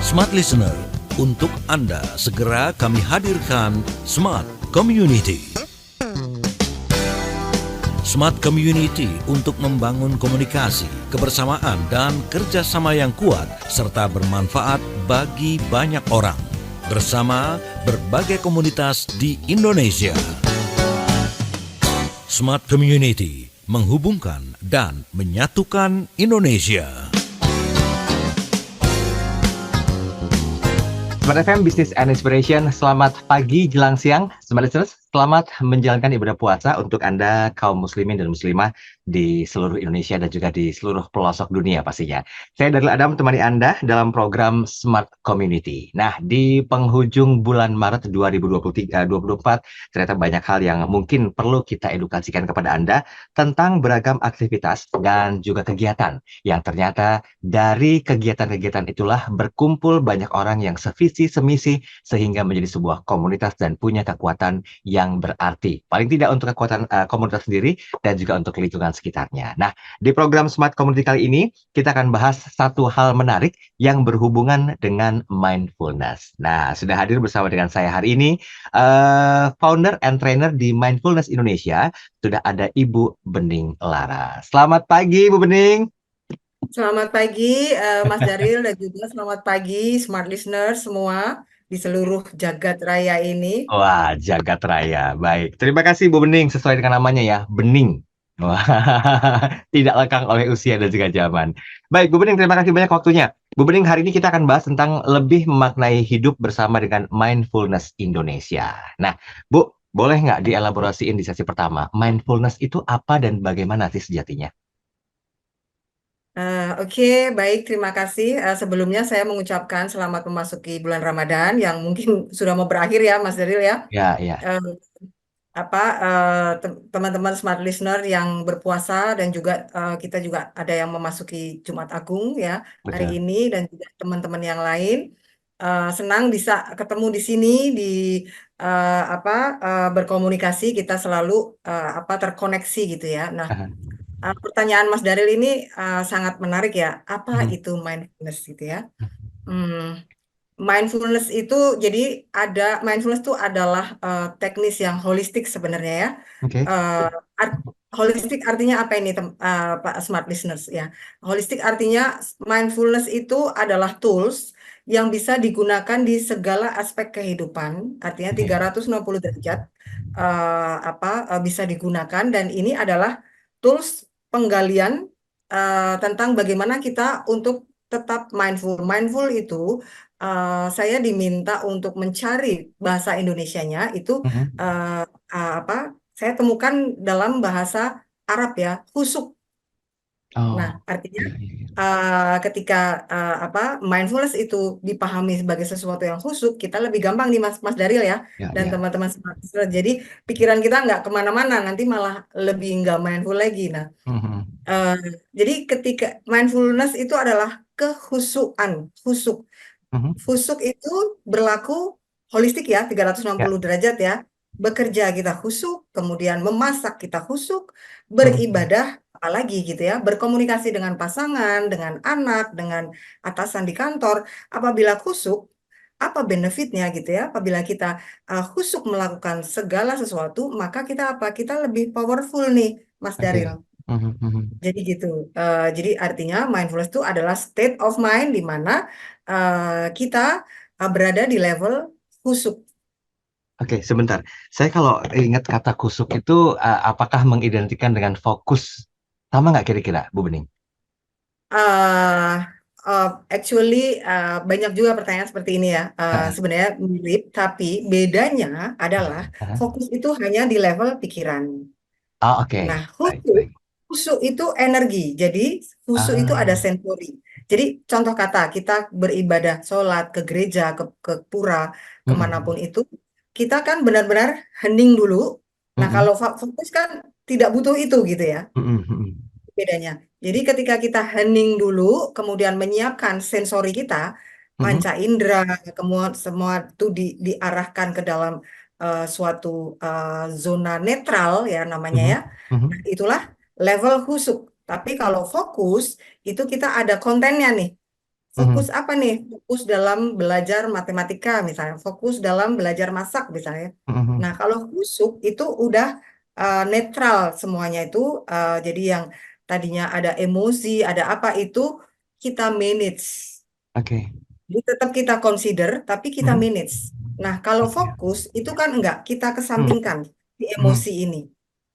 Smart Listener, untuk Anda segera kami hadirkan Smart Community. Smart Community untuk membangun komunikasi, kebersamaan, dan kerjasama yang kuat serta bermanfaat bagi banyak orang bersama berbagai komunitas di Indonesia. Smart Community menghubungkan dan menyatukan Indonesia. Smart FM Business and Inspiration, selamat pagi jelang siang. Smart Listeners, selamat menjalankan ibadah puasa untuk Anda kaum muslimin dan muslimah di seluruh Indonesia dan juga di seluruh pelosok dunia pastinya. Saya Daryl Adam menemani Anda dalam program Smart Community. Nah, di penghujung bulan Maret 2024, ternyata banyak hal yang mungkin perlu kita edukasikan kepada Anda tentang beragam aktivitas dan juga kegiatan yang ternyata dari kegiatan-kegiatan itulah berkumpul banyak orang yang sevisi, semisi, sehingga menjadi sebuah komunitas dan punya kekuatan yang berarti. Paling tidak untuk kekuatan komunitas sendiri dan juga untuk lingkungan sekitarnya. Nah, di program Smart Community kali ini, kita akan bahas satu hal menarik yang berhubungan dengan mindfulness. Nah, sudah hadir bersama dengan saya hari ini, founder and trainer di Mindfulness Indonesia, sudah ada Ibu Bening Lara. Selamat pagi, Ibu Bening. Selamat pagi, Mas Daril, dan juga selamat pagi Smart Listener semua di seluruh jagat raya ini. Wah, jagat raya. Baik. Terima kasih Bu Bening, sesuai dengan namanya ya, Bening. Wah, tidak lekang oleh usia dan juga zaman. Baik, Bu Bening, terima kasih banyak waktunya. Bu Bening, hari ini kita akan bahas tentang lebih memaknai hidup bersama dengan Mindfulness Indonesia. Nah, Bu, boleh nggak dielaborasiin di sesi pertama? Mindfulness itu apa dan bagaimana sih sejatinya? Oke, baik, terima kasih. Sebelumnya saya mengucapkan selamat memasuki bulan Ramadan yang mungkin sudah mau berakhir ya, Mas Daril ya. Ya, ya. Eh, Teman-teman Smart Listener yang berpuasa dan juga kita juga ada yang memasuki Jumat Agung ya hari Betul. ini, dan juga teman-teman yang lain. Senang bisa ketemu di sini di berkomunikasi, kita selalu terkoneksi gitu ya. Nah, pertanyaan Mas Daril ini sangat menarik ya. Apa itu mindfulness gitu ya? Hmm, Mindfulness itu jadi mindfulness itu adalah teknis yang holistik sebenarnya ya. Oke. Eh, Holistik artinya apa ini Pak Smart Listeners ya? Holistik artinya mindfulness itu adalah tools yang bisa digunakan di segala aspek kehidupan. Artinya Oke. 360 derajat bisa digunakan, dan ini adalah tools penggalian tentang bagaimana kita untuk tetap mindful. Mindful itu saya diminta untuk mencari bahasa Indonesianya itu saya temukan dalam bahasa Arab ya, khusuk. Nah, Oh, artinya iya, iya. ketika mindfulness itu dipahami sebagai sesuatu yang khusuk, kita lebih gampang nih Mas Daril ya, Ya, dan ya. teman-teman Smart Listener. Jadi pikiran kita nggak kemana-mana, nanti malah lebih nggak mindful lagi. Nah, eh, jadi ketika mindfulness itu adalah kehusukan, khusuk. Khusuk itu berlaku holistik ya, Ya. 360 derajat ya. Bekerja kita khusuk, kemudian memasak kita khusuk, beribadah apalagi gitu ya, berkomunikasi dengan pasangan, dengan anak, dengan atasan di kantor. Apabila khusuk, apa benefitnya gitu ya? Apabila kita khusuk melakukan segala sesuatu, maka kita apa? Kita lebih powerful nih, Mas Oke. Daril. Jadi gitu. Jadi artinya mindfulness itu adalah state of mind di mana kita berada di level khusyuk. Oke, sebentar. Saya kalau ingat kata kusuk itu, apakah mengidentikan dengan fokus? Sama nggak kira-kira, Bu Bening? Uh, Actually banyak juga pertanyaan seperti ini ya. Heeh. Sebenarnya mirip, tapi bedanya adalah Heeh. fokus itu hanya di level pikiran. Oh, oke. Nah, Baik, khusyuk, baik. khusyuk itu energi. Jadi, khusyuk itu ada Ah, sensori. Jadi, contoh kata, kita beribadah, sholat, ke gereja, ke pura, kemanapun mm-mm, itu, kita kan benar-benar hening dulu. Nah, mm-mm, kalau fokus kan tidak butuh itu gitu ya, mm-mm, mm-mm, bedanya. Jadi, ketika kita hening dulu, kemudian menyiapkan sensori kita, mm-mm, panca indera, kemudian semua itu diarahkan ke dalam suatu zona netral ya namanya ya. mm-mm, mm-mm. Nah, itulah level khusyuk. Tapi kalau fokus, itu kita ada kontennya nih. Fokus Mhm. apa nih? Fokus dalam belajar matematika misalnya, fokus dalam belajar masak misalnya. Mhm. Nah, kalau khusuk itu udah netral semuanya itu. Jadi yang tadinya ada emosi, ada apa itu kita manage. Oke. Jadi tetap kita consider, tapi kita Mhm. manage. Nah, kalau Oke. fokus itu kan enggak, kita Mhm. kesampingkan di Mhm. emosi ini.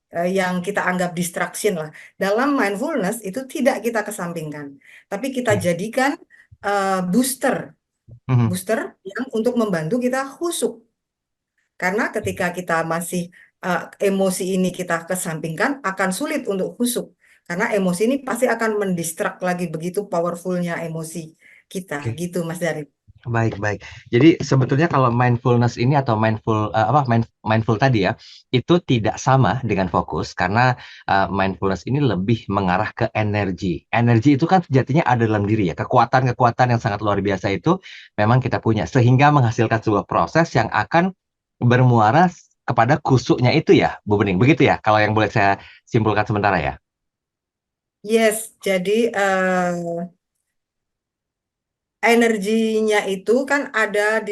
Yang kita anggap distraction lah. Dalam mindfulness itu tidak kita kesampingkan, tapi kita Oke. jadikan booster, Mhm. booster yang untuk membantu kita khusyuk. Karena ketika kita masih emosi ini kita kesampingkan, akan sulit untuk khusyuk. Karena emosi ini pasti akan mendistrak lagi begitu powerfulnya emosi kita, Oke. gitu Mas Dari. Baik, baik. Jadi sebetulnya kalau mindfulness ini atau mindful tadi ya, itu tidak sama dengan fokus karena, mindfulness ini lebih mengarah ke energi. Energi itu kan sejatinya ada dalam diri ya, kekuatan-kekuatan yang sangat luar biasa itu memang kita punya, sehingga menghasilkan sebuah proses yang akan bermuara kepada khusyuknya itu ya, Bu Bening, begitu ya? Kalau yang boleh saya simpulkan sementara ya? Yes, jadi energinya itu kan ada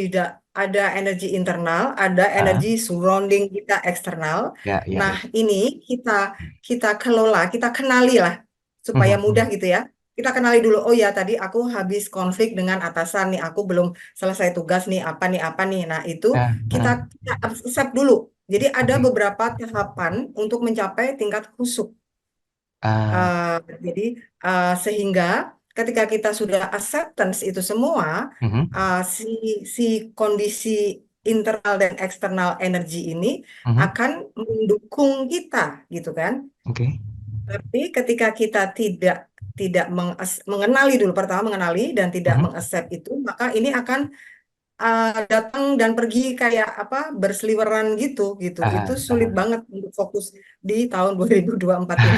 energi internal, ada Heeh. energi surrounding kita eksternal. Ya, ya, Nah, ya. ini kita kita kelola, kita kenali lah supaya Mhm, mudah mhm. gitu ya. Kita kenali dulu, oh ya tadi aku habis konflik dengan atasan nih, aku belum selesai tugas nih, apa nih. Nah, itu Ya, kita, heeh. kita accept dulu. Jadi ada Oke. beberapa tahapan untuk mencapai tingkat khusyuk. Ah, Eh, jadi sehingga ketika kita sudah acceptance itu semua, mhm, si si kondisi internal dan eksternal energi ini mhm. akan mendukung kita, gitu kan? Oke. Tapi ketika kita tidak tidak mengenali dulu, pertama mengenali dan tidak Mhm. mengaccept itu, maka ini akan datang dan pergi kayak apa berseliweran gitu, gitu. Itu Ah, sulit ah. banget untuk fokus di tahun 2024 ini.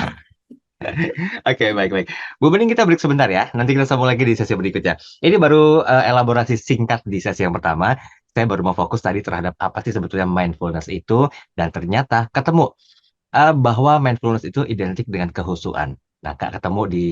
Oke, baik, baik. Bu Bening, kita break sebentar ya, nanti kita sambung lagi di sesi berikutnya. Ini baru, elaborasi singkat di sesi yang pertama, saya baru mau fokus tadi terhadap apa sih sebetulnya mindfulness itu, dan ternyata ketemu, bahwa mindfulness itu identik dengan kehusuan. Nah, Kak, ketemu di,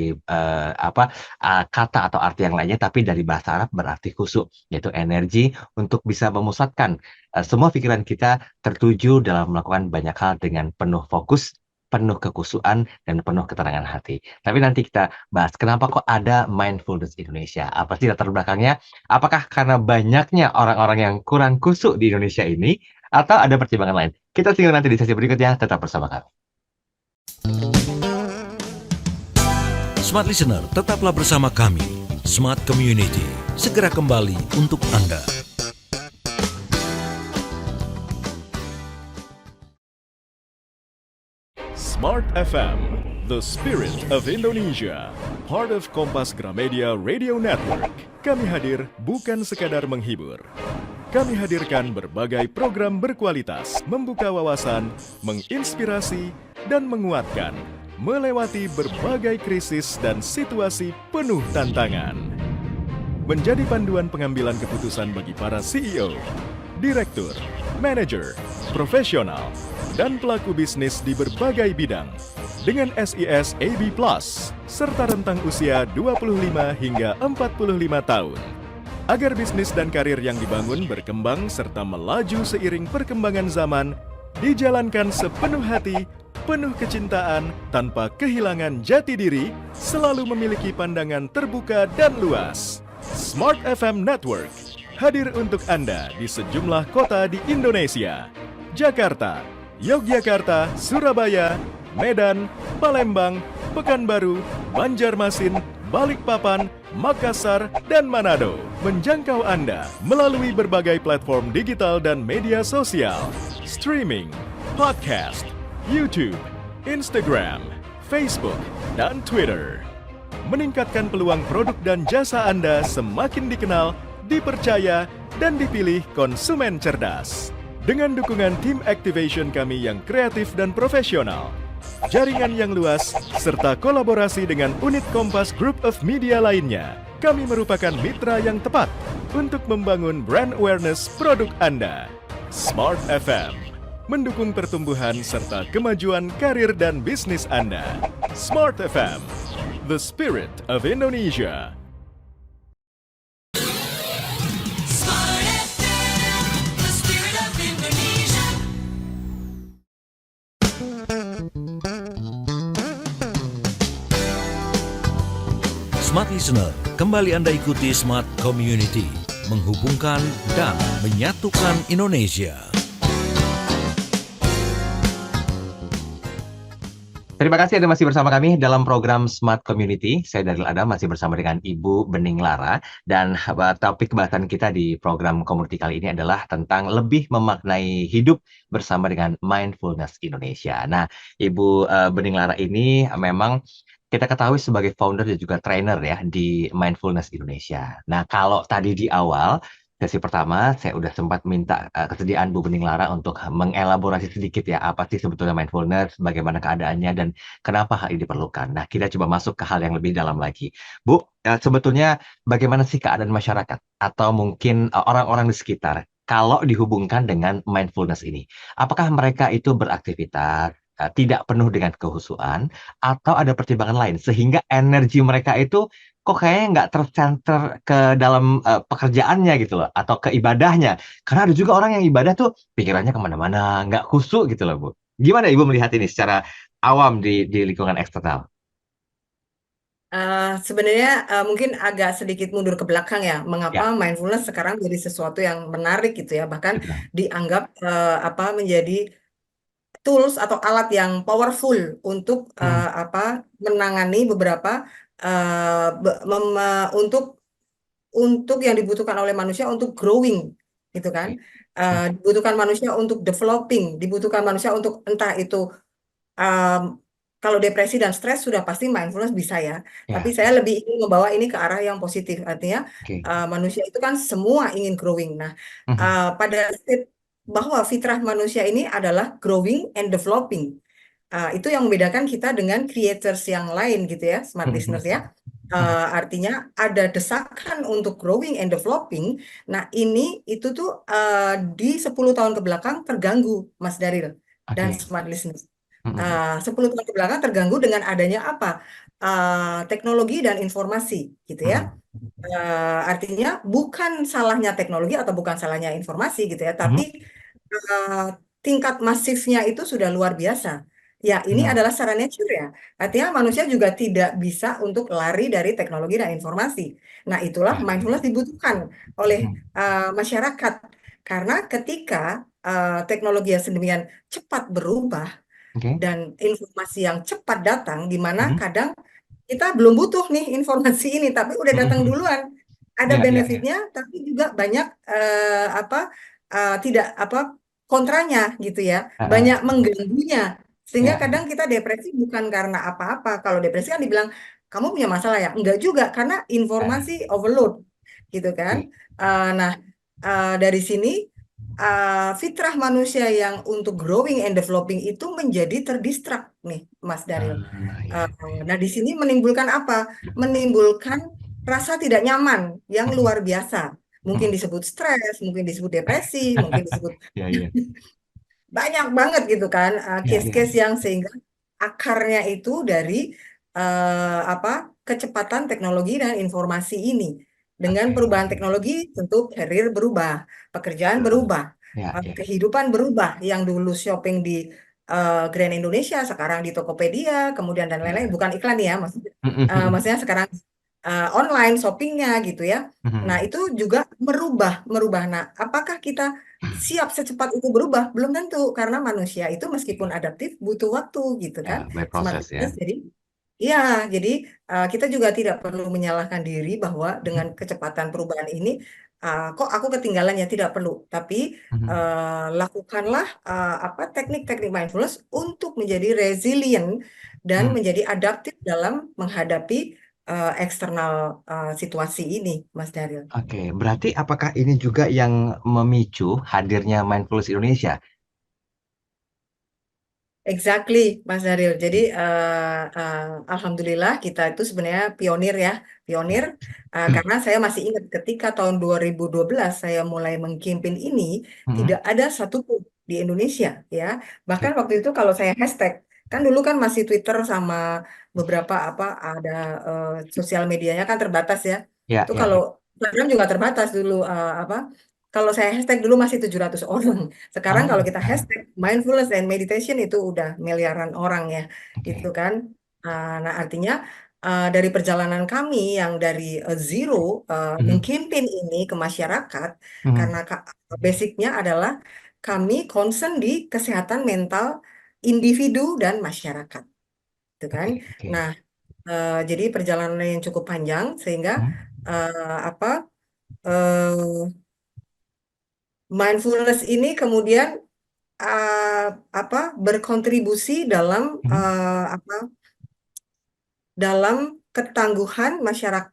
kata atau arti yang lainnya, tapi dari bahasa Arab berarti khusyuk, yaitu energi untuk bisa memusatkan, semua pikiran kita tertuju dalam melakukan banyak hal dengan penuh fokus, penuh kekhusyuan, dan penuh ketenangan hati. Tapi nanti kita bahas, kenapa kok ada mindfulness Indonesia? Apa sih latar belakangnya? Apakah karena banyaknya orang-orang yang kurang khusyuk di Indonesia ini, atau ada pertimbangan lain? Kita tinggal nanti di sesi berikutnya, tetap bersama kami. Smart Listener, tetaplah bersama kami. Smart Community, segera kembali untuk Anda. Smart FM, the spirit of Indonesia, part of Kompas Gramedia Radio Network. Kami hadir bukan sekadar menghibur. Kami hadirkan berbagai program berkualitas, membuka wawasan, menginspirasi, dan menguatkan, melewati berbagai krisis dan situasi penuh tantangan. Menjadi panduan pengambilan keputusan bagi para CEO, direktur, manajer, profesional, dan pelaku bisnis di berbagai bidang dengan SIS AB+, serta rentang usia 25 hingga 45 tahun. Agar bisnis dan karir yang dibangun berkembang serta melaju seiring perkembangan zaman, dijalankan sepenuh hati, penuh kecintaan, tanpa kehilangan jati diri, selalu memiliki pandangan terbuka dan luas. Smart FM Network hadir untuk Anda di sejumlah kota di Indonesia. Jakarta, Yogyakarta, Surabaya, Medan, Palembang, Pekanbaru, Banjarmasin, Balikpapan, Makassar, dan Manado. Menjangkau Anda melalui berbagai platform digital dan media sosial, streaming, podcast, YouTube, Instagram, Facebook, dan Twitter. Meningkatkan peluang produk dan jasa Anda semakin dikenal, dipercaya, dan dipilih konsumen cerdas. Dengan dukungan tim activation kami yang kreatif dan profesional, jaringan yang luas, serta kolaborasi dengan unit Kompas Group of Media lainnya, kami merupakan mitra yang tepat untuk membangun brand awareness produk Anda. Smart FM, mendukung pertumbuhan serta kemajuan karir dan bisnis Anda. Smart FM, the spirit of Indonesia. Smart Listener, kembali Anda ikuti Smart Community, menghubungkan dan menyatukan Indonesia. Terima kasih Anda masih bersama kami dalam program Smart Community. Saya Daryl Adam masih bersama dengan Ibu Bening Lara. Dan topik bahasan kita di program Community kali ini adalah tentang lebih memaknai hidup bersama dengan Mindfulness Indonesia. Nah, Ibu Bening Lara ini memang kita ketahui sebagai founder dan juga trainer ya di Mindfulness Indonesia. Nah, kalau tadi di awal, sesi pertama, saya udah sempat minta kesediaan Bu Bening Lara untuk mengelaborasi sedikit ya, apa sih sebetulnya mindfulness, bagaimana keadaannya, dan kenapa hal ini diperlukan. Nah, kita coba masuk ke hal yang lebih dalam lagi. Bu, sebetulnya bagaimana sih keadaan masyarakat atau mungkin orang-orang di sekitar kalau dihubungkan dengan mindfulness ini? Apakah mereka itu beraktivitas, tidak penuh dengan kehusuan, atau ada pertimbangan lain, sehingga energi mereka itu kok kayaknya nggak tercenter ke dalam pekerjaannya gitu loh, atau ke ibadahnya. Karena ada juga orang yang ibadah tuh pikirannya kemana-mana, nggak khusyuk gitu loh, Bu. Gimana Ibu melihat ini secara awam di lingkungan eksternal? Sebenarnya mungkin agak sedikit mundur ke belakang ya, Ya, mengapa mindfulness sekarang jadi sesuatu yang menarik gitu ya, bahkan betul. dianggap menjadi tools atau alat yang powerful untuk Hmm, menangani beberapa untuk yang dibutuhkan oleh manusia untuk growing gitu kan. oke. Hmm, Dibutuhkan manusia untuk developing, dibutuhkan manusia untuk entah itu um, kalau depresi dan stres sudah pasti mindfulness bisa ya. Tapi ya, saya lebih ingin membawa ini ke arah yang positif. Artinya oke. manusia itu kan semua ingin growing. Nah, Mhm, pada state bahwa fitrah manusia ini adalah growing and developing. Itu yang membedakan kita dengan creators yang lain gitu ya, smart mhm, listeners ya. mhm. Artinya ada desakan untuk growing and developing. Nah, ini itu tuh di 10 tahun ke belakang terganggu, Mas Daril dan Oke. smart listeners. Mhm, 10 tahun ke belakang terganggu dengan adanya apa? Teknologi dan informasi gitu ya. mhm, Artinya bukan salahnya teknologi atau bukan salahnya informasi gitu ya, mhm, tapi eh, tingkat masifnya itu sudah luar biasa. Ya, ini mhm. adalah secara nature ya. Artinya manusia juga tidak bisa untuk lari dari teknologi dan informasi. Nah, itulah Ya, ya. mindfulness dibutuhkan oleh Mhm, masyarakat. Karena ketika teknologi yang sedemikian cepat berubah oke. dan informasi yang cepat datang, di mana Mhm, kadang kita belum butuh nih informasi ini, tapi udah datang mhm. duluan. Ada Ya, ya, ya. benefitnya, tapi juga banyak tidak kontranya gitu ya, Heeh. banyak mengganggunya. Sehingga Ya, kadang kita depresi bukan karena apa-apa. Kalau depresi kan dibilang kamu punya masalah ya, enggak juga karena ya. informasi overload, gitu kan? Oke. Nah, dari sini fitrah manusia yang untuk growing and developing itu menjadi terdistrak nih, Mas Daril. Iya. Eh, nah, di sini menimbulkan apa? Menimbulkan rasa tidak nyaman yang Mhm, luar biasa. Mungkin mhm. disebut stres, mungkin disebut depresi, mungkin disebut Iya, iya. banyak banget gitu kan Iya, iya. case-case yang sehingga akarnya itu dari kecepatan teknologi dan informasi ini. Dengan Oke. perubahan teknologi tentu karir berubah, pekerjaan Betul. berubah, Ya, ya. kehidupan berubah. Yang dulu shopping di Grand Indonesia sekarang di Tokopedia, kemudian dan lain-lain. Ya. Bukan iklan ya, maksudnya, Mhm, mhm. maksudnya sekarang online shoppingnya gitu ya. Nah, Mhm. itu juga merubah. Nah, apakah kita siap secepat itu berubah? Belum tentu, karena manusia itu meskipun adaptif butuh waktu gitu kan. Ya, by Smart proses business, ya. jadi ya, jadi kita juga tidak perlu menyalahkan diri bahwa dengan Mhm, kecepatan perubahan ini, kok aku ketinggalan ya, tidak perlu. Tapi mhm. lakukanlah teknik-teknik mindfulness untuk menjadi resilient dan Hmm. menjadi adaptif dalam menghadapi eksternal situasi ini, Mas Daril. Oke, berarti apakah ini juga yang memicu hadirnya Mindfulness Indonesia? Exactly, Mas Daril. Jadi, alhamdulillah kita itu sebenarnya pionir ya, pionir. Ya. Karena saya masih ingat ketika tahun 2012 saya mulai mengkimpin ini, Mhm. tidak ada satupun di Indonesia ya. Bahkan Oke. waktu itu kalau saya hashtag, kan dulu kan masih Twitter sama beberapa ada sosial medianya kan terbatas ya. Ya, Itu ya, ya. kalau Instagram juga terbatas dulu kalau saya hashtag dulu masih 700 orang. Sekarang Oh, kalau kita hashtag mindfulness and meditation itu udah miliaran orang ya, gitu oke. kan. Nah, artinya dari perjalanan kami yang dari zero Mhm, mengkampanye ini ke masyarakat, karena mhm. basicnya adalah kami concern di kesehatan mental individu dan masyarakat, gitu kan. Oke, oke. Nah, jadi perjalanan yang cukup panjang sehingga Mhm, apa mindfulness ini kemudian berkontribusi dalam mhm. dalam ketangguhan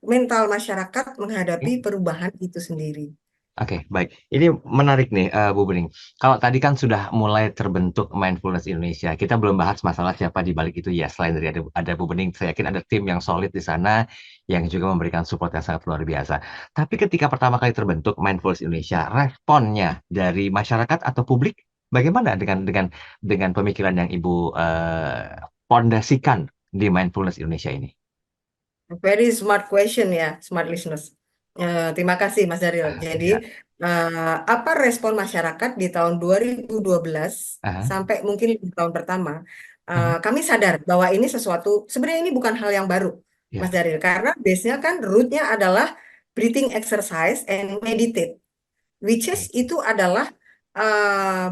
mental masyarakat menghadapi Oke. perubahan itu sendiri. Oke, baik. Ini menarik nih, Bu Bening. Kalau tadi kan sudah mulai terbentuk Mindfulness Indonesia. Kita belum bahas masalah siapa di balik itu ya. Selain dari ada Bu Bening, saya yakin ada tim yang solid di sana yang juga memberikan support yang sangat luar biasa. Tapi ketika pertama kali terbentuk Mindfulness Indonesia, responnya dari masyarakat atau publik bagaimana dengan pemikiran yang Ibu pondasikan di Mindfulness Indonesia ini? Very smart question ya, smart listeners. Terima kasih Mas Daril. Jadi Ya. apa respon masyarakat di tahun 2012 Aha. sampai mungkin 5 tahun pertama? Mhm. Kami sadar bahwa ini sesuatu, sebenarnya ini bukan hal yang baru, Mas Ya. Daril. Karena base-nya kan root-nya adalah breathing exercise and meditate. Which is Oke. itu adalah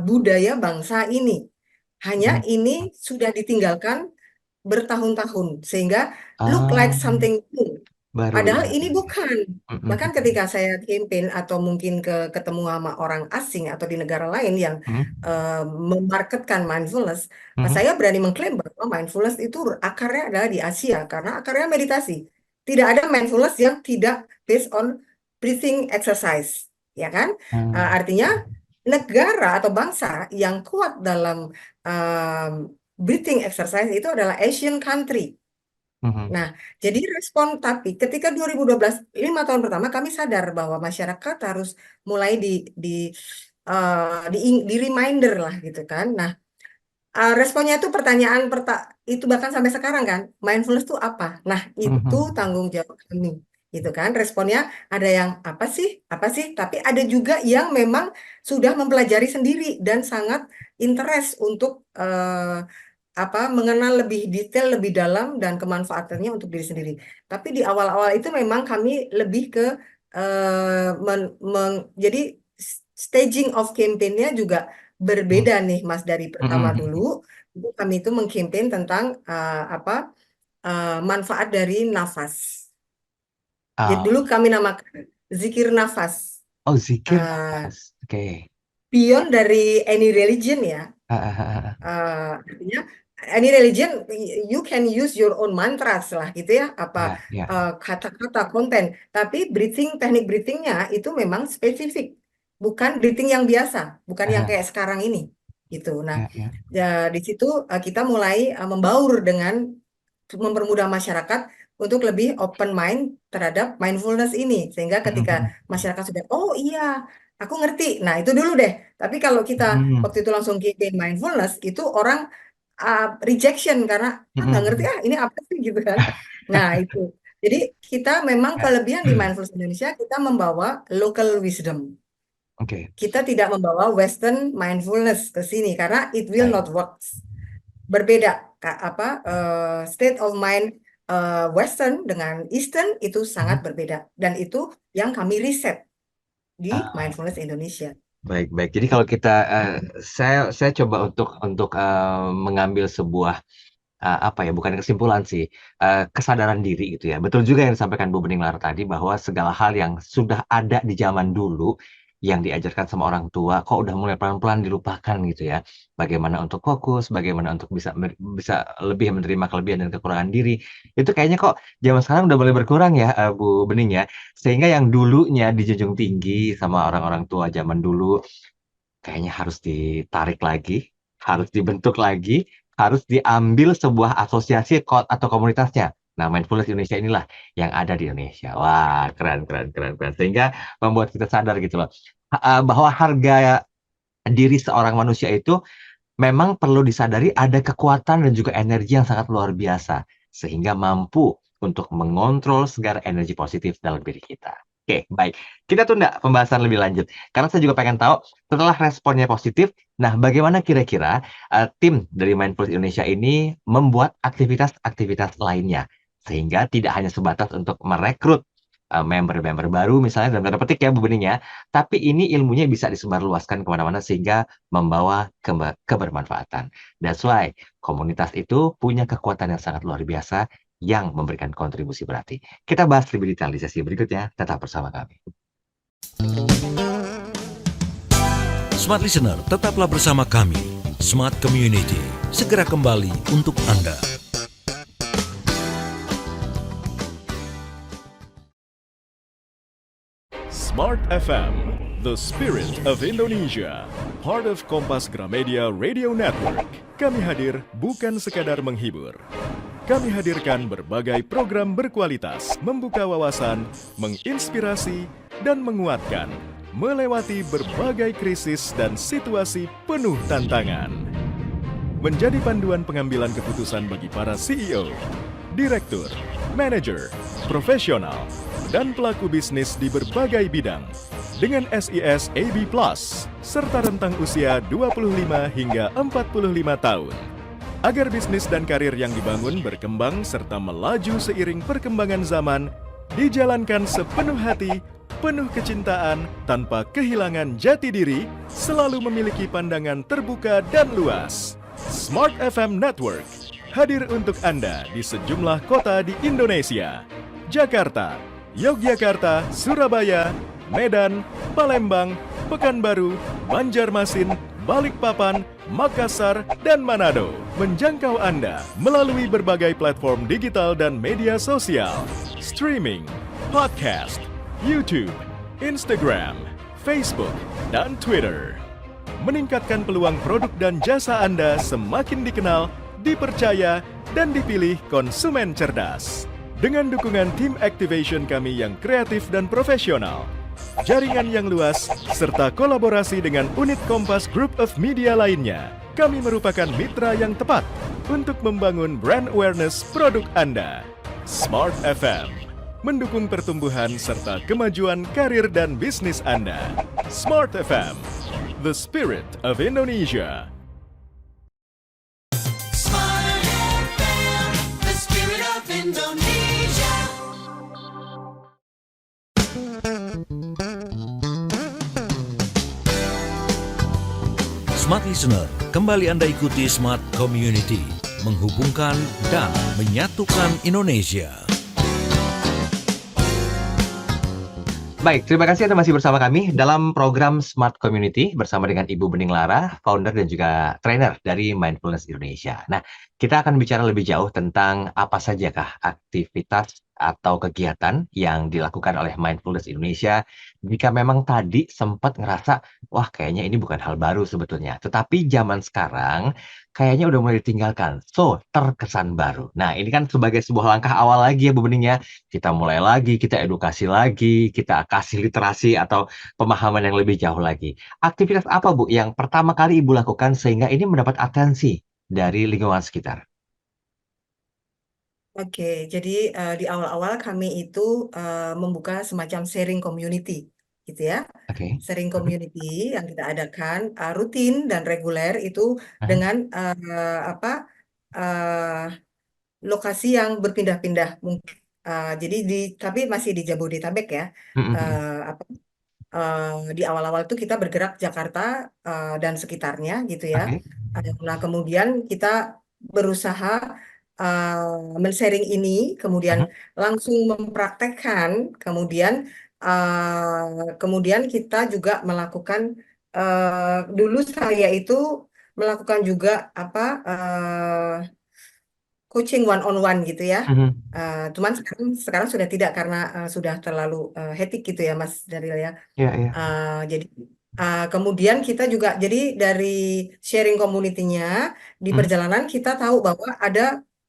budaya bangsa ini. Hanya Mhm. ini sudah ditinggalkan bertahun-tahun sehingga look like Ah, something new. baru Padahal baru ini ini. bukan. Mhm, Bahkan mhm, ketika saya campaign atau mungkin ketemu sama orang asing atau di negara lain yang mhm, memarketkan mindfulness, mhm, saya berani mengklaim bahwa mindfulness itu akarnya adalah di Asia karena akarnya meditasi. Tidak ada mindfulness yang tidak based on breathing exercise, ya kan? mmm, Artinya negara atau bangsa yang kuat dalam um, breathing exercise itu adalah Asian country. mhm, Nah, jadi respon tapi ketika 2012, 5 tahun pertama kami sadar bahwa masyarakat harus mulai di reminder lah gitu kan. Nah, responnya itu pertanyaan itu bahkan sampai sekarang kan, mindfulness itu apa? Nah, itu mhm, tanggung jawab kami. Gitu kan. Responnya ada yang apa sih? Apa sih? Tapi ada juga yang memang sudah mempelajari sendiri dan sangat interest untuk mengenal lebih detail, lebih dalam dan kemanfaatannya untuk diri sendiri. Tapi di awal-awal itu memang kami lebih ke jadi staging of campaign-nya juga mhm, berbeda nih Mas dari mhm, pertama dulu. mhm. Itu kami itu mengkampanye tentang manfaat dari nafas. Jadi Oh dulu kami namakan zikir nafas. oh, zikir Uh, nafas, oke. Beyond dari any religion ya. Heeh, heeh, heeh. Artinya any religion you can use your own mantras lah gitu ya Ya, ya, kata-kata konten, tapi teknik breathingnya itu memang spesifik, bukan breathing yang biasa, bukan yang heeh, kayak sekarang ini gitu. Nah, ya, ya, ya, di situ kita mulai membaur dengan mempermudah masyarakat untuk lebih open mind terhadap mindfulness ini sehingga mhm, ketika mhm, masyarakat sudah oh iya aku ngerti, nah itu dulu deh. Tapi kalau kita mhm, waktu itu langsung campaign mindfulness itu orang rejection karena mhm, nggak ngerti mhm. ini apa sih gitu kan. Nah itu. Jadi kita memang Ya. kelebihan di Mindfulness Indonesia kita membawa local wisdom. Oke, Kita tidak membawa Western mindfulness ke sini karena it will baik. not work. Berbeda state of mind Western dengan Eastern itu sangat Mhm. berbeda dan itu yang kami riset di Ah, Mindfulness Indonesia. baik, baik. Jadi kalau kita, saya coba untuk mengambil sebuah apa ya, bukan kesimpulan sih, kesadaran diri gitu ya. Betul juga yang disampaikan Bu Bening Lar tadi bahwa segala hal yang sudah ada di zaman dulu, yang diajarkan sama orang tua, kok udah mulai pelan-pelan dilupakan gitu ya. Bagaimana untuk fokus, bagaimana untuk bisa lebih menerima kelebihan dan kekurangan diri, itu kayaknya kok zaman sekarang udah mulai berkurang ya, Bu Bening ya. Sehingga yang dulunya dijunjung tinggi sama orang-orang tua zaman dulu, kayaknya harus ditarik lagi, harus dibentuk lagi, harus diambil sebuah asosiasi atau komunitasnya. Nah, Mindfulness Indonesia inilah yang ada di Indonesia. Wah, keren, keren, keren, keren. Sehingga membuat kita sadar gitu loh, bahwa harga diri seorang manusia itu memang perlu disadari ada kekuatan dan juga energi yang sangat luar biasa, sehingga mampu untuk mengontrol segala energi positif dalam diri kita. Oke, baik. Kita tunda pembahasan lebih lanjut, karena saya juga pengen tahu setelah responnya positif, nah bagaimana kira-kira tim dari Mindfulness Indonesia ini membuat aktivitas-aktivitas lainnya, sehingga tidak hanya sebatas untuk merekrut member-member baru misalnya dalam tanda petik ya Bu Bening ya, tapi ini ilmunya bisa disebarluaskan kemana-mana sehingga membawa kebermanfaatan. That's why komunitas itu punya kekuatan yang sangat luar biasa yang memberikan kontribusi berarti. Kita bahas lebih detail di sesi berikutnya. Tetap bersama kami. Smart Listener, tetaplah bersama kami. Smart Community, segera kembali untuk Anda. Smart FM, the spirit of Indonesia, part of Kompas Gramedia Radio Network. Kami hadir bukan sekadar menghibur. Kami hadirkan berbagai program berkualitas, membuka wawasan, menginspirasi, dan menguatkan, melewati berbagai krisis dan situasi penuh tantangan. Menjadi panduan pengambilan keputusan bagi para CEO, direktur, manajer, profesional, dan pelaku bisnis di berbagai bidang dengan SIS AB Plus serta rentang usia 25 hingga 45 tahun. Agar bisnis dan karir yang dibangun berkembang serta melaju seiring perkembangan zaman, dijalankan sepenuh hati, penuh kecintaan, tanpa kehilangan jati diri, selalu memiliki pandangan terbuka dan luas. Smart FM Network hadir untuk Anda di sejumlah kota di Indonesia. Jakarta, Yogyakarta, Surabaya, Medan, Palembang, Pekanbaru, Banjarmasin, Balikpapan, Makassar, dan Manado. Menjangkau Anda melalui berbagai platform digital dan media sosial, streaming, podcast, YouTube, Instagram, Facebook, dan Twitter. Meningkatkan peluang produk dan jasa Anda semakin dikenal, dipercaya, dan dipilih konsumen cerdas. Dengan dukungan tim activation kami yang kreatif dan profesional, jaringan yang luas, serta kolaborasi dengan unit Kompas Group of Media lainnya, kami merupakan mitra yang tepat untuk membangun brand awareness produk Anda. Smart FM, mendukung pertumbuhan serta kemajuan karir dan bisnis Anda. Smart FM, the spirit of Indonesia. Smart FM, the spirit of Indonesia. Smart Listener, kembali Anda ikuti Smart Community, menghubungkan dan menyatukan Indonesia. Baik, terima kasih Anda masih bersama kami dalam program Smart Community bersama dengan Ibu Bening Lara, founder dan juga trainer dari Mindfulness Indonesia. Nah, kita akan bicara lebih jauh tentang apa sajakah aktivitas atau kegiatan yang dilakukan oleh Mindfulness Indonesia jika memang tadi sempat ngerasa, wah kayaknya ini bukan hal baru sebetulnya. Tetapi zaman sekarang kayaknya udah mulai ditinggalkan. So, terkesan baru. Nah, ini kan sebagai sebuah langkah awal lagi ya Bu Bening ya. Kita mulai lagi, kita edukasi lagi, kita kasih literasi atau pemahaman yang lebih jauh lagi. Aktivitas apa Bu yang pertama kali Ibu lakukan sehingga ini mendapat atensi dari lingkungan sekitar? Oke, jadi di awal-awal kami itu membuka semacam sharing community, gitu ya. Oke. Sharing community yang kita adakan rutin dan reguler itu dengan lokasi yang berpindah-pindah mungkin. Jadi tapi masih di Jabodetabek ya. Di awal-awal itu kita bergerak Jakarta dan sekitarnya gitu ya. Nah kemudian kita berusaha men-sharing ini, kemudian langsung mempraktekkan, kemudian kita juga melakukan dulu saya itu melakukan juga coaching one on one gitu ya. Cuman sekarang sudah tidak karena sudah terlalu hectic gitu ya Mas Daryl ya. Jadi kemudian kita juga jadi dari sharing community-nya di perjalanan kita tahu bahwa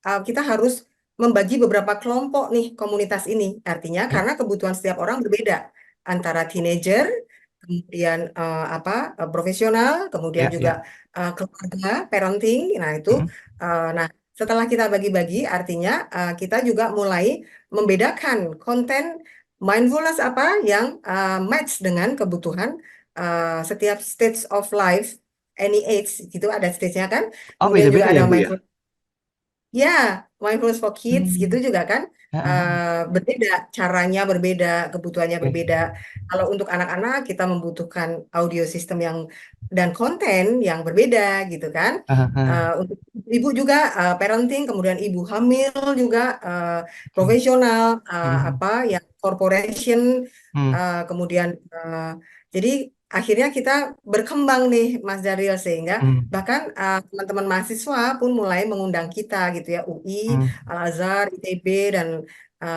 kita harus membagi beberapa kelompok nih komunitas ini. Artinya karena kebutuhan setiap orang berbeda antara teenager, kemudian profesional, kemudian Ya, ya. juga keluarga, parenting. Nah, itu Mm-mm. nah setelah kita bagi-bagi artinya kita juga mulai membedakan konten mindfulness apa yang match dengan kebutuhan setiap stage of life, any age gitu ada stage-nya kan. Oh, Kemudian beda-beda juga ya, ada Bu ya? mindfulness. Ya, mindfulness for kids gitu Hmm. juga kan. Ah, ah, ah. Berbeda, caranya berbeda, kebutuhannya Oke. berbeda. Kalau untuk anak-anak kita membutuhkan audio system yang dan konten yang berbeda gitu kan. Ah, ah. Untuk ibu juga parenting, kemudian ibu hamil juga Oke. profesional, Mm-mm. yang corporation, Hmm. kemudian jadi akhirnya kita berkembang nih Mas Daril sehingga Hmm. bahkan teman-teman mahasiswa pun mulai mengundang kita gitu ya, UI, Hmm. Al-Azhar, ITB dan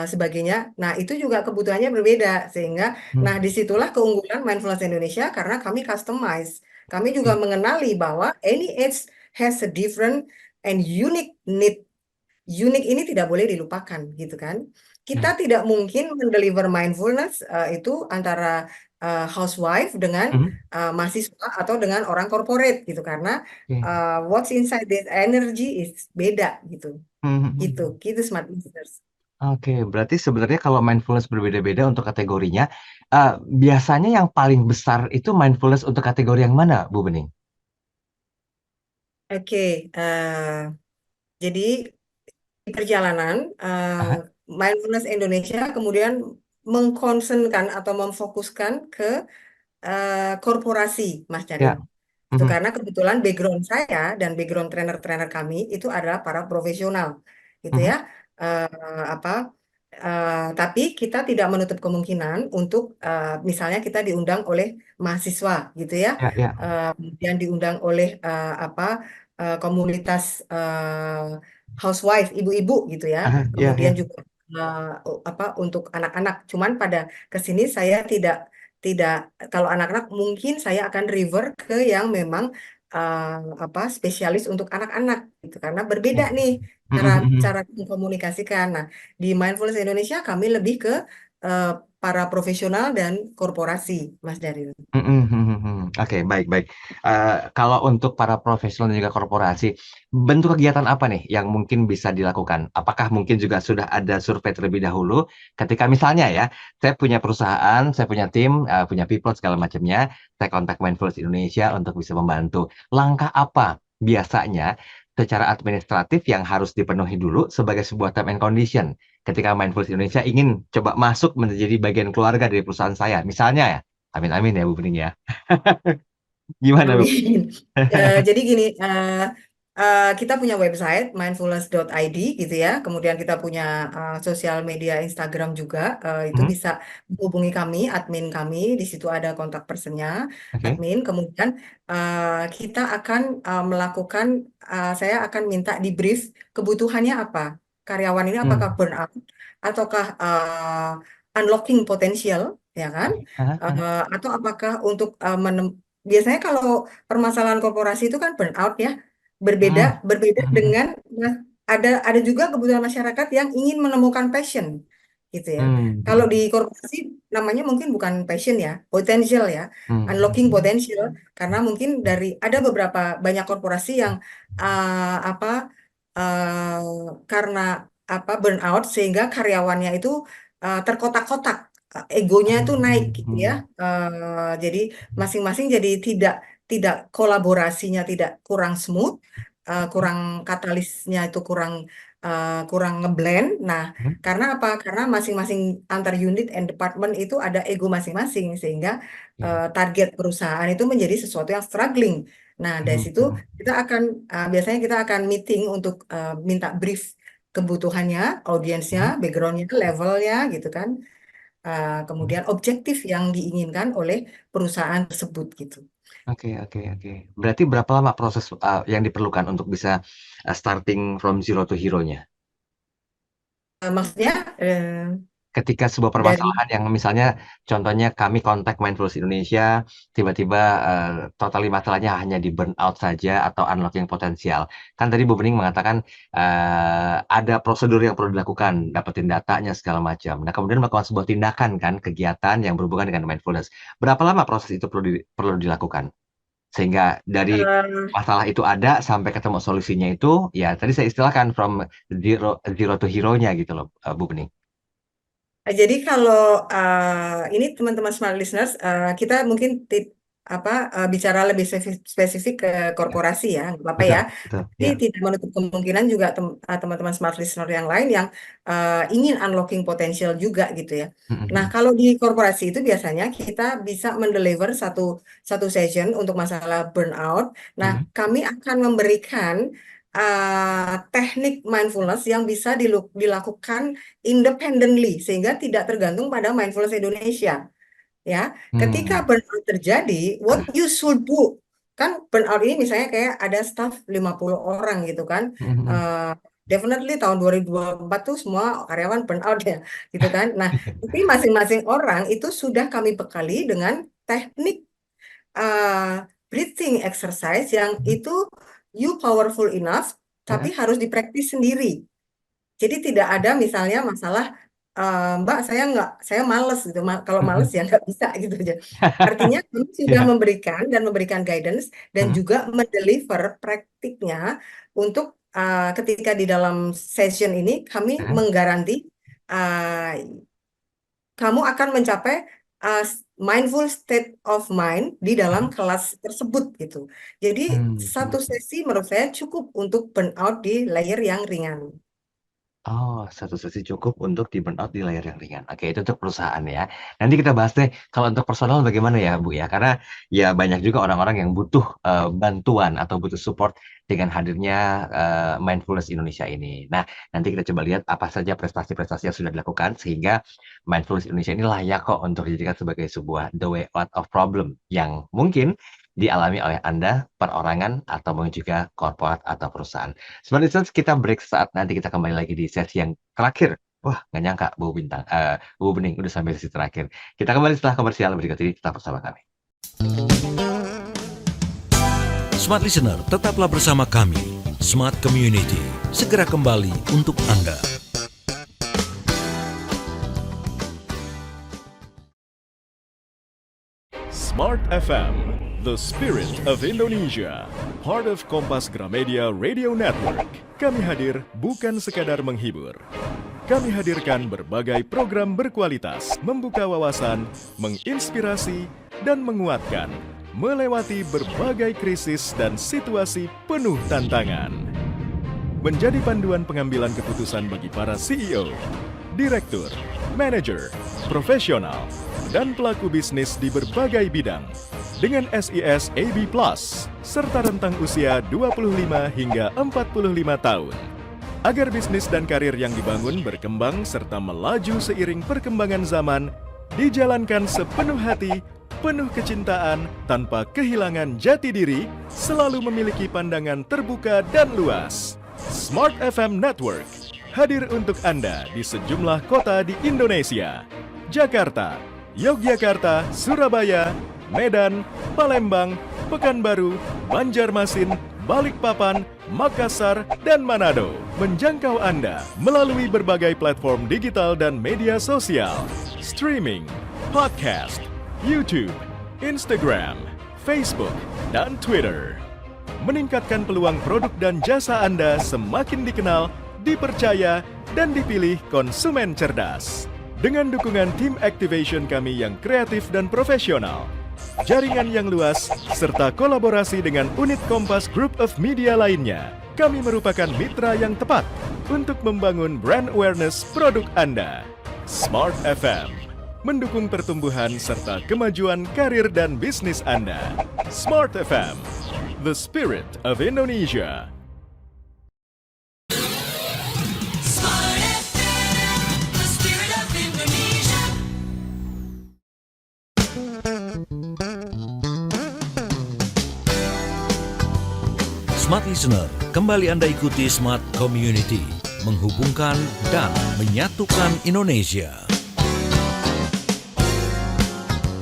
sebagainya. Nah, itu juga kebutuhannya berbeda sehingga nah Hmm. disitulah keunggulan Mindfulness Indonesia karena kami customize. Kami juga Oke. mengenali bahwa any age has a different and unique need. Unik ini tidak boleh dilupakan gitu kan. Kita Ya. tidak mungkin mendeliver mindfulness itu antara housewife dengan Hmm. mahasiswa atau dengan orang corporate gitu karena Oke. what's inside this energy is beda gitu. Hmm. Gitu, Hmm. gitu smart listeners. Oke, berarti sebenarnya kalau mindfulness berbeda-beda untuk kategorinya, biasanya yang paling besar itu mindfulness untuk kategori yang mana, Bu Bening? Oke, jadi di perjalanan Aha, mindfulness Indonesia kemudian mengkonsenkan atau memfokuskan ke korporasi, Mas ya. Daril. Itu Mhm. karena kebetulan background saya dan background trainer-trainer kami itu adalah para profesional, gitu ya. Mhm. Apa? Tapi kita tidak menutup kemungkinan untuk misalnya kita diundang oleh mahasiswa, gitu ya. Ya, ya. Kemudian diundang oleh komunitas housewife, ibu-ibu, gitu ya. Aha, ya, Kemudian ya. juga untuk anak-anak. Cuman pada kesini saya tidak tidak kalau anak-anak mungkin saya akan revert ke yang memang spesialis untuk anak-anak gitu karena berbeda Oke. nih cara Mhm, mhm. cara mengkomunikasikan. Nah, di Mindfulness Indonesia kami lebih ke eh, para profesional dan korporasi, Mas Daril. Mhm, mhm, mhm. Oke, baik, baik. Kalau untuk para profesional dan juga korporasi, bentuk kegiatan apa nih yang mungkin bisa dilakukan? Apakah mungkin juga sudah ada survei terlebih dahulu ketika misalnya ya, saya punya perusahaan, saya punya tim, punya people segala macamnya, saya kontak Mindfulness Indonesia untuk bisa membantu. Langkah apa biasanya secara administratif yang harus dipenuhi dulu sebagai sebuah term and condition ketika Mindfulness Indonesia ingin coba masuk menjadi bagian keluarga dari perusahaan saya? Misalnya ya, amin amin ya Bu Bening ya. Gimana Bu? Amin. Jadi gini, kita punya website mindfulness.id gitu ya. Kemudian kita punya sosial media Instagram juga. Itu Mhm. bisa menghubungi kami, admin kami. Di situ ada kontak personnya, Oke. admin. Kemudian kita akan melakukan, saya akan minta di brief kebutuhannya apa. Karyawan ini apakah Hmm. burnout ataukah unlocking potential, ya kan? Oke. Aha, aha. Atau apakah untuk biasanya kalau permasalahan korporasi itu kan burnout ya, berbeda Mhm. berbeda Mhm. dengan nah, ada juga kebutuhan masyarakat yang ingin menemukan passion gitu ya. Hmm. Kalau di Mhm. korporasi namanya mungkin bukan passion ya, potential ya, unlocking Hmm. potential karena mungkin dari ada beberapa banyak korporasi yang apa karena burnout sehingga karyawannya itu terkotak-kotak, egonya itu naik gitu ya. Hmm. Jadi masing-masing jadi tidak tidak kolaborasinya tidak kurang smooth, kurang katalisnya itu kurang kurang ngeblend. Nah, Mhm. karena apa? Karena masing-masing antar unit and department itu ada ego masing-masing sehingga Oke. target perusahaan itu menjadi sesuatu yang struggling. Nah, dari situ Mhm. kita akan biasanya kita akan meeting untuk minta brief kebutuhannya, audiensnya, Mhm. backgroundnya, levelnya gitu kan. Mhm. Kemudian objektif yang diinginkan oleh perusahaan tersebut gitu. Oke, oke, oke. Berarti berapa lama proses yang diperlukan untuk bisa starting from zero to hero-nya? Maksudnya ketika sebuah dari permasalahan yang misalnya contohnya kami kontak Mindfulness Indonesia, tiba-tiba totally masalahnya hanya di burnout saja atau unlocking potensial. Kan tadi Bu Bening mengatakan ada prosedur yang perlu dilakukan, dapetin datanya segala macam. Nah, kemudian melakukan sebuah tindakan kan, kegiatan yang berhubungan dengan mindfulness. Berapa lama proses itu perlu dilakukan? Sehingga dari eh, masalah itu ada sampai ketemu solusinya itu, ya tadi saya istilahkan from zero to hero-nya gitu loh, Bu Bening. jadi kalau ini teman-teman smart listeners, kita mungkin bicara lebih spesifik ke korporasi ya, nggak apa-apa Betul, ya. betul. Tapi Ya. tidak menutup kemungkinan juga teman-teman smart listener yang lain yang ingin unlocking potential juga gitu ya. Nah, Mhm, kalau di korporasi itu biasanya kita bisa mendeliver satu session untuk masalah burnout. Nah, mhm, kami akan memberikan teknik mindfulness yang bisa dilakukan independently sehingga tidak tergantung pada mindfulness Indonesia. Ya, ketika hmm, burnout terjadi, what you should do, kan burnout ini misalnya kayak ada staff 50 orang gitu kan, mhm, mhm. eh, definitely tahun 2024 tuh semua karyawan burnout ya, gitu kan. Nah, tapi masing-masing orang itu sudah kami bekali dengan teknik breathing exercise yang itu you powerful enough, tapi Heeh, harus dipraktis sendiri. Jadi tidak ada misalnya masalah Mbak saya males gitu. Kalau males mhm. ya nggak bisa gitu aja. Artinya kami sudah Ya, memberikan guidance dan mhm, juga mendeliver praktiknya untuk ketika di dalam session ini kami heeh, menggaranti uh, kamu akan mencapai uh, mindful state of mind di dalam mhm, kelas tersebut gitu. Jadi satu mhm. sesi menurut saya cukup untuk burnout di layer yang ringan. Oh, satu sesi cukup untuk di burnout di layar yang ringan. Oke, itu untuk perusahaan ya. Nanti kita bahas deh, kalau untuk personal bagaimana ya, Bu ya? Karena ya banyak juga orang-orang yang butuh bantuan atau butuh support dengan hadirnya Mindfulness Indonesia ini. Nah, nanti kita coba lihat apa saja prestasi-prestasi yang sudah dilakukan sehingga Mindfulness Indonesia ini layak kok untuk dijadikan sebagai sebuah the way out of problem yang mungkin dialami oleh Anda, perorangan, atau mungkin juga korporat atau perusahaan. Sebenarnya kita break saat nanti kita kembali lagi di sesi yang terakhir. Wah, nggak nyangka Bu Bening udah sampai sesi terakhir. Kita kembali setelah komersial berikut ini, tetap bersama kami. Smart Listener, tetaplah bersama kami. Smart Community, segera kembali untuk Anda. Smart FM, the spirit of Indonesia, part of Kompas Gramedia Radio Network. Kami hadir bukan sekadar menghibur. Kami hadirkan berbagai program berkualitas, membuka wawasan, menginspirasi, dan menguatkan, melewati berbagai krisis dan situasi penuh tantangan. Menjadi panduan pengambilan keputusan bagi para CEO, direktur, manajer, profesional, dan pelaku bisnis di berbagai bidang dengan SIS AB Plus serta rentang usia 25 hingga 45 tahun. Agar bisnis dan karir yang dibangun berkembang serta melaju seiring perkembangan zaman, dijalankan sepenuh hati, penuh kecintaan, tanpa kehilangan jati diri, selalu memiliki pandangan terbuka dan luas. Smart FM Network hadir untuk Anda di sejumlah kota di Indonesia. Jakarta, Yogyakarta, Surabaya, Medan, Palembang, Pekanbaru, Banjarmasin, Balikpapan, Makassar, dan Manado. Menjangkau Anda melalui berbagai platform digital dan media sosial, streaming, podcast, YouTube, Instagram, Facebook, dan Twitter. Meningkatkan peluang produk dan jasa Anda semakin dikenal, dipercaya, dan dipilih konsumen cerdas. Dengan dukungan tim activation kami yang kreatif dan profesional, jaringan yang luas, serta kolaborasi dengan unit Kompas Group of Media lainnya, kami merupakan mitra yang tepat untuk membangun brand awareness produk Anda. Smart FM mendukung pertumbuhan serta kemajuan karir dan bisnis Anda. Smart FM, the spirit of Indonesia. Smart FM, the spirit of Indonesia. Smart Listener, kembali Anda ikuti Smart Community, menghubungkan dan menyatukan Indonesia.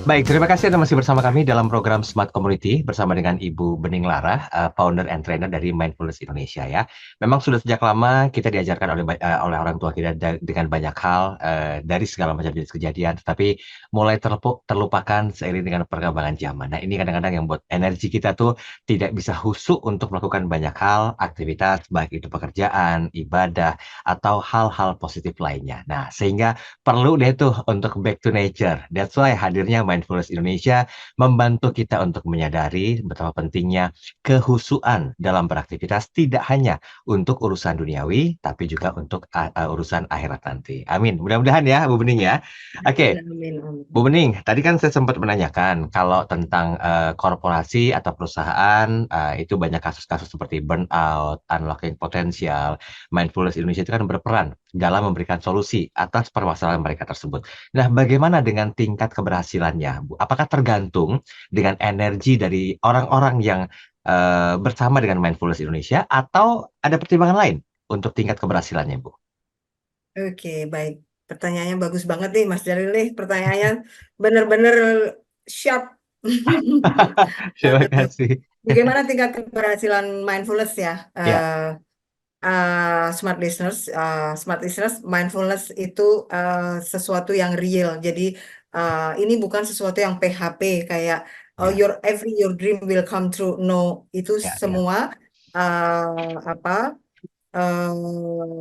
Baik, terima kasih Anda masih bersama kami dalam program Smart Community bersama dengan Ibu Bening Lara, founder and trainer dari Mindfulness Indonesia ya. Memang sudah sejak lama kita diajarkan oleh orang tua kita dengan banyak hal dari segala macam jenis kejadian, tetapi mulai terlupakan seiring dengan perkembangan zaman. Nah, ini kadang-kadang yang buat energi kita tuh tidak bisa husu untuk melakukan banyak hal, aktivitas, baik itu pekerjaan, ibadah, atau hal-hal positif lainnya. Nah, sehingga perlu deh tuh untuk back to nature. That's why hadirnya Mindfulness Indonesia membantu kita untuk menyadari betapa pentingnya kehusuan dalam beraktivitas tidak hanya untuk urusan duniawi, tapi juga untuk urusan akhirat nanti. Amin. Mudah-mudahan ya, Bu Bening ya. Oke, Amin, amin. Bu Bening, tadi kan saya sempat menanyakan kalau tentang korporasi atau perusahaan itu banyak kasus-kasus seperti burnout, unlocking potensial. Mindfulness Indonesia itu kan berperan dalam memberikan solusi atas permasalahan mereka tersebut. Nah, bagaimana dengan tingkat keberhasilannya, Bu? Apakah tergantung dengan energi dari orang-orang yang bersama dengan Mindfulness Indonesia atau ada pertimbangan lain untuk tingkat keberhasilannya, Bu? Oke, baik. Pertanyaannya bagus banget nih, Mas Jalil nih. Pertanyaannya benar-benar sharp. Terima kasih. Bagaimana tingkat keberhasilan mindfulness ya? Ya, Smart listeners, mindfulness itu sesuatu yang real. Jadi ini bukan sesuatu yang PHP kayak ya, your dream will come true. No, itu ya, ya. semua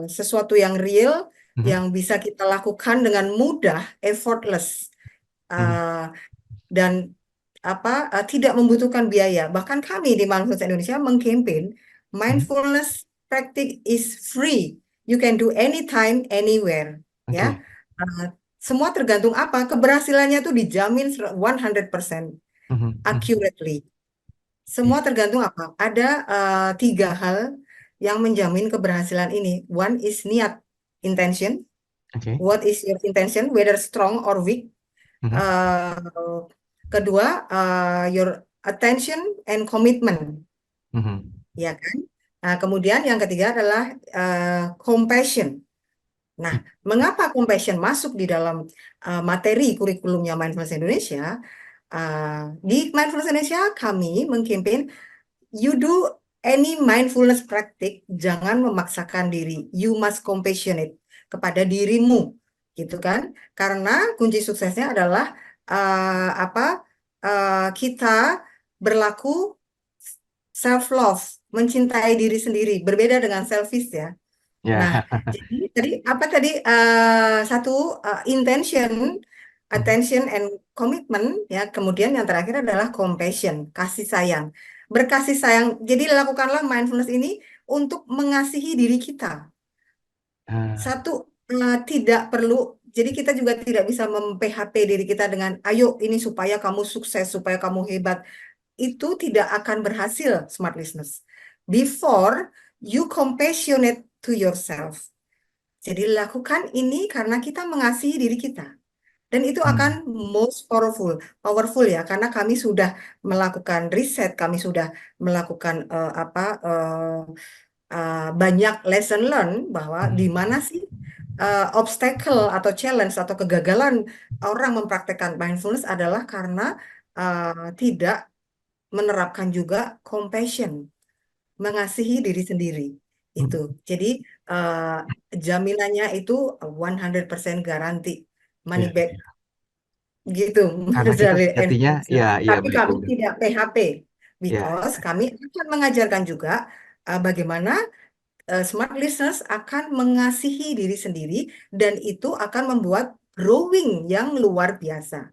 sesuatu yang real Mhm, yang bisa kita lakukan dengan mudah, effortless, mhm, uh, dan tidak membutuhkan biaya. Bahkan kami di Mindfulness Indonesia mengkampanye mhm. mindfulness practice is free. You can do anytime, anywhere. Ya, Oke. semua tergantung apa keberhasilannya tuh dijamin 100% Mhm, mhm. accurately. Iya, Semua tergantung apa? Ada tiga hal yang menjamin keberhasilan ini. One is niat, intention. oke. What is your intention, whether strong or weak? Mhm, Uh, Kedua, your attention and commitment, mhm, ya kan? Nah, kemudian yang ketiga adalah compassion. Nah, mengapa compassion masuk di dalam materi kurikulumnya Mindfulness Indonesia? Di Mindfulness Indonesia kami mengkampanye you do any mindfulness practice, jangan memaksakan diri. You must compassionate kepada dirimu, gitu kan? Karena kunci suksesnya adalah kita berlaku self love, mencintai diri sendiri, berbeda dengan selfish ya. Nah, ya. jadi tadi apa tadi satu intention, Mhm, attention and commitment ya. Kemudian yang terakhir adalah compassion, kasih sayang. Berkasih sayang. Jadi lakukanlah mindfulness ini untuk mengasihi diri kita. ah, Satu tidak perlu. Jadi kita juga tidak bisa mem-PHP diri kita dengan ayo ini supaya kamu sukses, supaya kamu hebat. Itu tidak akan berhasil, smart listeners. Before you compassionate to yourself. Jadi lakukan ini karena kita mengasihi diri kita. Dan itu akan hmm, most powerful ya, karena kami sudah melakukan riset, kami sudah melakukan banyak lesson learn bahwa di mhm, mana sih obstacle atau challenge atau kegagalan orang mempraktekkan mindfulness adalah karena tidak menerapkan juga compassion, mengasihi diri sendiri. Itu. mhm. Jadi uh, jaminannya itu 100% garanti money Iya, back iya. gitu Karena kita dari sejatinya, endorser. ya, ya Tapi baik, kami Bu. tidak PHP Ya, because kami akan mengajarkan juga bagaimana smart listeners akan mengasihi diri sendiri dan itu akan membuat growing yang luar biasa.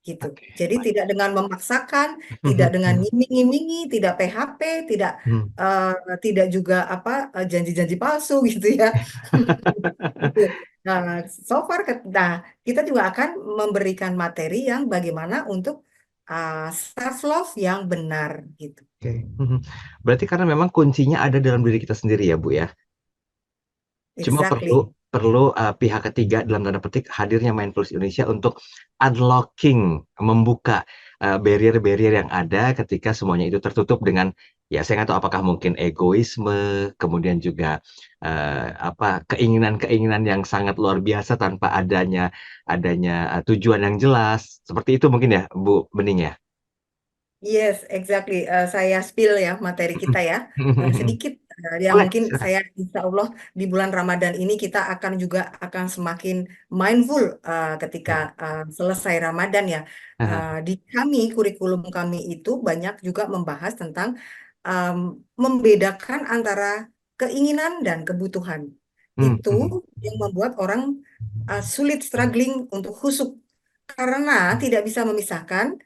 Gitu. oke, Jadi baik. tidak dengan memaksakan, tidak dengan ngiming-ngimingi, tidak PHP, tidak Hmm. eh, tidak juga janji-janji palsu gitu ya. Gitu. Nah, so far nah, kita juga akan memberikan materi yang bagaimana untuk self love yang benar gitu. Oke. Mhm. Berarti karena memang kuncinya ada dalam diri kita sendiri ya, Bu ya. Cuma perlu Exactly. perlu pihak ketiga dalam tanda petik hadirnya Mindfulness Indonesia untuk unlocking, membuka barrier-barrier yang ada ketika semuanya itu tertutup dengan ya saya nggak tahu apakah mungkin egoisme, kemudian juga keinginan-keinginan yang sangat luar biasa tanpa adanya adanya tujuan yang jelas. Seperti itu mungkin ya, Bu Bening ya? Yes, exactly. Saya spill ya materi kita ya. Sedikit ya Boleh, mungkin silakan. saya insya Allah di bulan Ramadan ini kita akan juga akan semakin mindful ketika selesai Ramadan ya. Di kami kurikulum kami itu banyak juga membahas tentang membedakan antara keinginan dan kebutuhan. Itu yang membuat orang sulit struggling untuk khusyuk karena tidak bisa memisahkan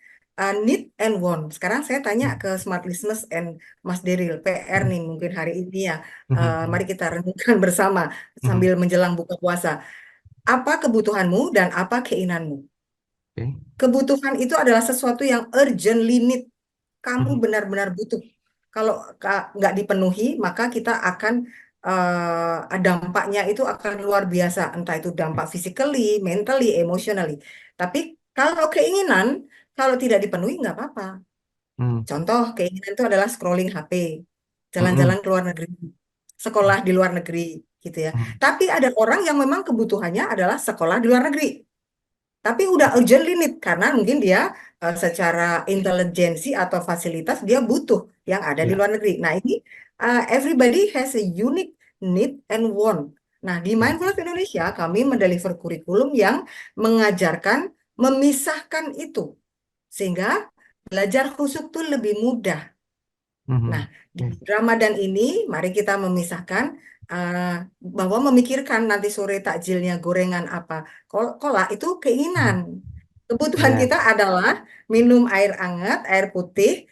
need and want. Sekarang saya tanya ke Smart Listeners and Mas Deril, PR nih mungkin hari ini ya. Mari kita renungkan bersama sambil menjelang buka puasa. Apa kebutuhanmu dan apa keinginanmu? Oke. Kebutuhan itu adalah sesuatu yang urgently need. Kamu benar-benar butuh. Kalau nggak dipenuhi, maka kita akan dampaknya itu akan luar biasa. Entah itu dampak physically, mentally, emotionally. Tapi kalau keinginan, kalau tidak dipenuhi nggak apa-apa. Contoh keinginan itu adalah scrolling HP, jalan-jalan ke luar negeri, sekolah di luar negeri, gitu ya. Tapi ada orang yang memang kebutuhannya adalah sekolah di luar negeri. Tapi udah urgent limit karena mungkin dia secara intelijensi atau fasilitas dia butuh yang ada di Ya. luar negeri. Nah ini everybody has a unique need and want. Nah di Mindfulness Indonesia kami mendeliver kurikulum yang mengajarkan memisahkan itu sehingga belajar khusyuk tuh lebih mudah. Nah, di Ramadan ini mari kita memisahkan bahwa memikirkan nanti sore takjilnya gorengan apa. Kolak itu keinginan. Kebutuhan Ya. kita adalah minum air hangat, air putih,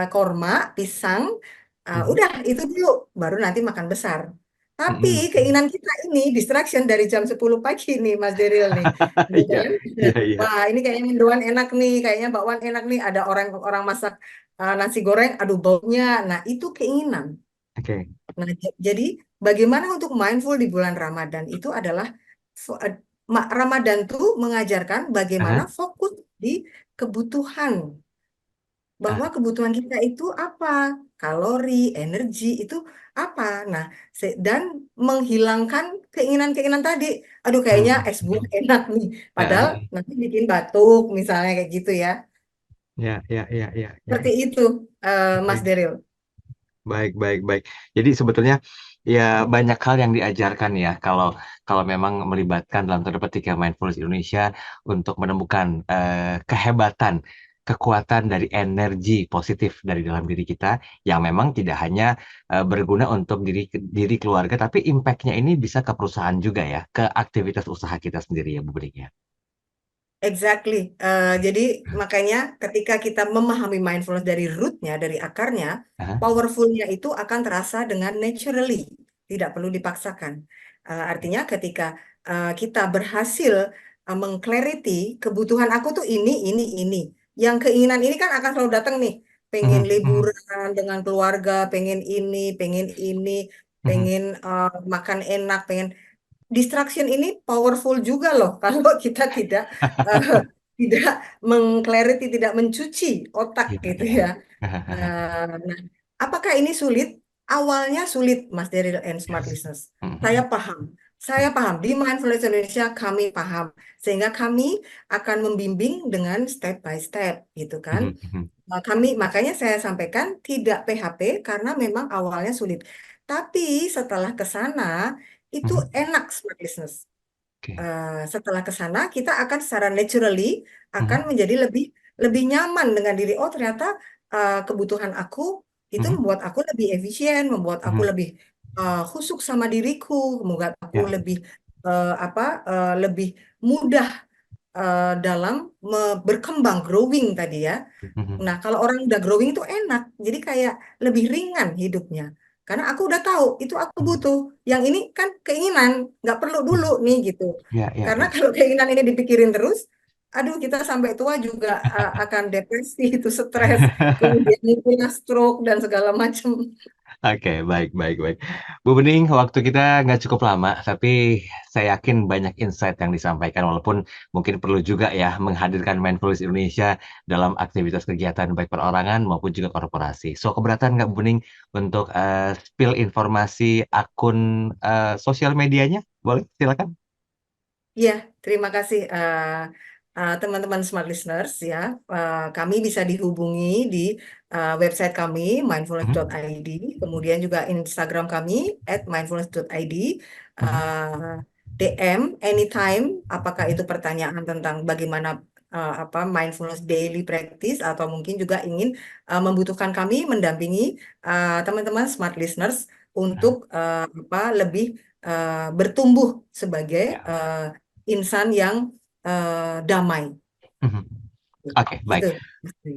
korma, pisang. Udah itu dulu, baru nanti makan besar. Tapi keinginan kita ini distraction dari jam 10 pagi nih, Mas Deril nih. Gitu Iya, kan? iya, iya. Wah, ini kayaknya mendoan enak nih, kayaknya bakwan enak nih. Ada orang masak nasi goreng, aduh baunya. Nah, itu keinginan. Oke. Nah, jadi bagaimana untuk mindful di bulan Ramadan itu adalah Ramadan tuh mengajarkan bagaimana Aha. fokus di kebutuhan. Bahwa kebutuhan kita itu apa? Kalori, energi itu apa? Nah, dan menghilangkan keinginan-keinginan tadi. Aduh, kayaknya es buah enak nih. Padahal Heeh. nanti bikin batuk misalnya kayak gitu ya. Ya, ya, ya, ya, ya. Seperti itu, Mas Oke. Deril. Baik, baik, baik. Jadi sebetulnya ya banyak hal yang diajarkan ya kalau kalau memang melibatkan dalam tanda petik ya Mindfulness Indonesia untuk menemukan kehebatan, kekuatan dari energi positif dari dalam diri kita yang memang tidak hanya berguna untuk diri keluarga, tapi impact-nya ini bisa ke perusahaan juga ya, ke aktivitas usaha kita sendiri ya, Bu Bening ya. Exactly. Jadi makanya ketika kita memahami mindfulness dari rootnya, dari akarnya, Aha. powerfulnya itu akan terasa dengan naturally, tidak perlu dipaksakan. Artinya ketika kita berhasil mengclarity kebutuhan aku tuh ini. Yang keinginan ini kan akan selalu datang nih. Pengen Mhm, mhm, liburan dengan keluarga, pengen ini, mhm. pengen makan enak, pengen distraction ini powerful juga loh kalau kita tidak mengclarity, tidak mencuci otak Iya, gitu iya. ya. Nah, apakah ini sulit? Awalnya sulit, Mas Daryl and Smart Yes. Listeners. Saya Mhm, paham. Saya paham. Di Mindfulness Indonesia kami paham. Sehingga kami akan membimbing dengan step by step gitu kan. mhm, mhm, Kami makanya saya sampaikan tidak PHP karena memang awalnya sulit. Tapi setelah ke sana itu mhm. enak Smart Listeners. Oke. Setelah ke sana kita akan secara naturally akan Mhm, menjadi lebih lebih nyaman dengan diri. Oh ternyata kebutuhan aku itu mhm, membuat aku lebih efisien, membuat aku mhm. lebih khusyuk sama diriku, membuat aku Ya. lebih lebih mudah dalam berkembang, growing tadi ya. Mhm, Nah, kalau orang udah growing itu enak, jadi kayak lebih ringan hidupnya. Karena aku udah tahu itu aku mhm, butuh. Yang ini kan keinginan, nggak perlu dulu mhm. nih gitu. Ya, ya, Karena ya. kalau keinginan ini dipikirin terus, aduh kita sampai tua juga akan depresi, itu stres, kemudian mungkin stroke dan segala macam. Oke, baik baik baik. Bu Bening, waktu kita nggak cukup lama, tapi saya yakin banyak insight yang disampaikan, walaupun mungkin perlu juga ya menghadirkan Mindfulness Indonesia dalam aktivitas kegiatan baik perorangan maupun juga korporasi. So, keberatan nggak Bu Bening untuk, spill informasi akun, sosial medianya? Boleh, silakan. Iya, terima kasih teman-teman Smart Listeners ya. Kami bisa dihubungi di website kami Mhm mindfulness.id, kemudian juga Instagram kami @mindfulness.id. mhm. Uh, DM anytime, apakah itu pertanyaan tentang bagaimana mindfulness daily practice atau mungkin juga ingin membutuhkan kami mendampingi teman-teman Smart Listeners untuk Nah, lebih bertumbuh sebagai ya. insan yang damai. Mhm. Oke, baik. Gitu.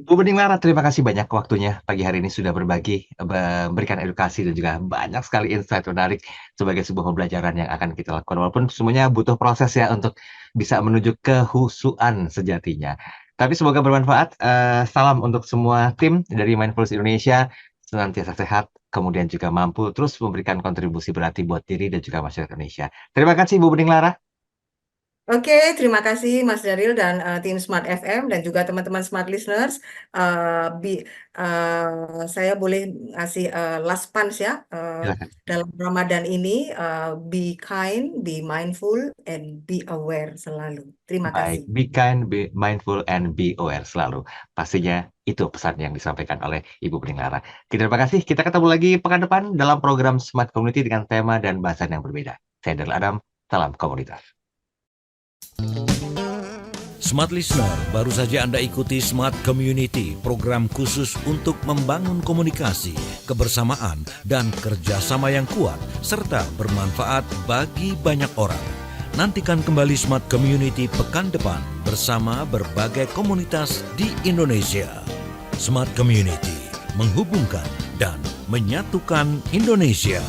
Bu Bening Lara, terima kasih banyak waktunya pagi hari ini sudah berbagi, memberikan edukasi dan juga banyak sekali insight menarik sebagai sebuah pembelajaran yang akan kita lakukan. Walaupun semuanya butuh proses ya untuk bisa menuju kehusuan sejatinya. Tapi semoga bermanfaat. Salam untuk semua tim dari Mindfulness Indonesia, senantiasa sehat, kemudian juga mampu terus memberikan kontribusi berarti buat diri dan juga masyarakat Indonesia. Terima kasih Bu Bening Lara. Oke, terima kasih Mas Daril dan tim Smart FM dan juga teman-teman Smart Listeners. Saya boleh ngasih last punch ya. Silakan. Dalam Ramadan ini, be kind, be mindful, and be aware selalu. Terima Baik, kasih. be kind, be mindful, and be aware selalu. Pastinya itu pesan yang disampaikan oleh Ibu Bening Lara. Terima kasih, kita ketemu lagi pekan depan dalam program Smart Community dengan tema dan bahasan yang berbeda. Saya Darul Adam, salam komunitas. Smart Listener, baru saja Anda ikuti Smart Community, program khusus untuk membangun komunikasi, kebersamaan, dan kerjasama yang kuat, serta bermanfaat bagi banyak orang. Nantikan kembali Smart Community pekan depan bersama berbagai komunitas di Indonesia. Smart Community, menghubungkan dan menyatukan Indonesia.